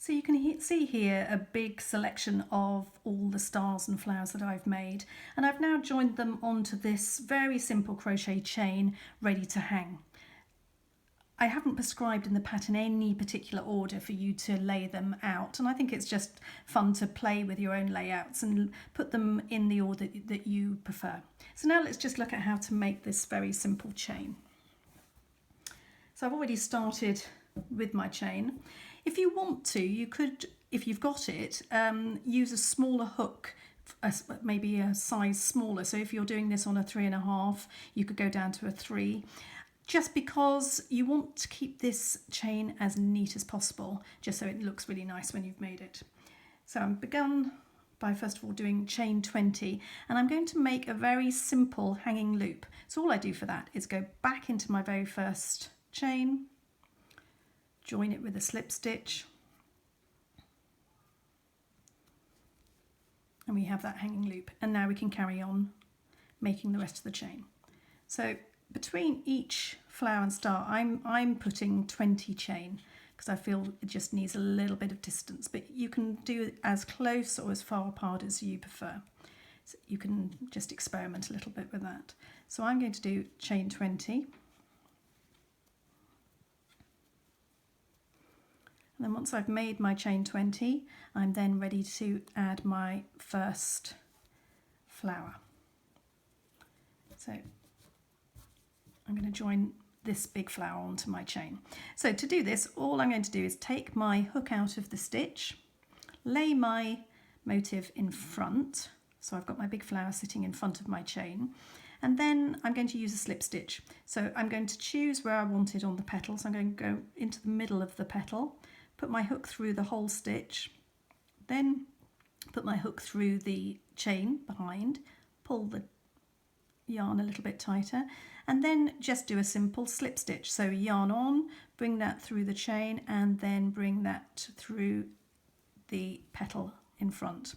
So you can see here a big selection of all the stars and flowers that I've made, and I've now joined them onto this very simple crochet chain ready to hang. I haven't prescribed in the pattern any particular order for you to lay them out, and I think it's just fun to play with your own layouts and put them in the order that you prefer. So now let's just look at how to make this very simple chain. So I've already started with my chain. If you want to, you could, if you've got it, use a smaller hook, maybe a size smaller. So if you're doing this on a 3.5, you could go down to a 3, just because you want to keep this chain as neat as possible, just so it looks really nice when you've made it. So I'm begun by first of all doing chain 20, and I'm going to make a very simple hanging loop. So all I do for that is go back into my very first chain, join it with a slip stitch, and we have that hanging loop. And now we can carry on making the rest of the chain. So between each flower and star, I'm putting 20 chain because I feel it just needs a little bit of distance, but you can do as close or as far apart as you prefer. So you can just experiment a little bit with that. So I'm going to do chain 20. And then once I've made my chain 20, I'm then ready to add my first flower. So I'm going to join this big flower onto my chain. So to do this, all I'm going to do is take my hook out of the stitch, lay my motif in front. So I've got my big flower sitting in front of my chain. And then I'm going to use a slip stitch. So I'm going to choose where I want it on the petal. So I'm going to go into the middle of the petal, put my hook through the whole stitch, then put my hook through the chain behind, pull the yarn a little bit tighter, and then just do a simple slip stitch. So yarn on, bring that through the chain, and then bring that through the petal in front,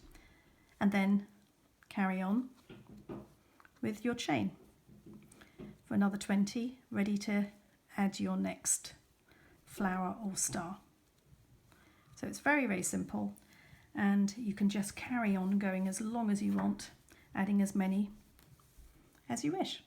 and then carry on with your chain for another 20, ready to add your next flower or star. So it's very, very simple, and you can just carry on going as long as you want, adding as many as you wish.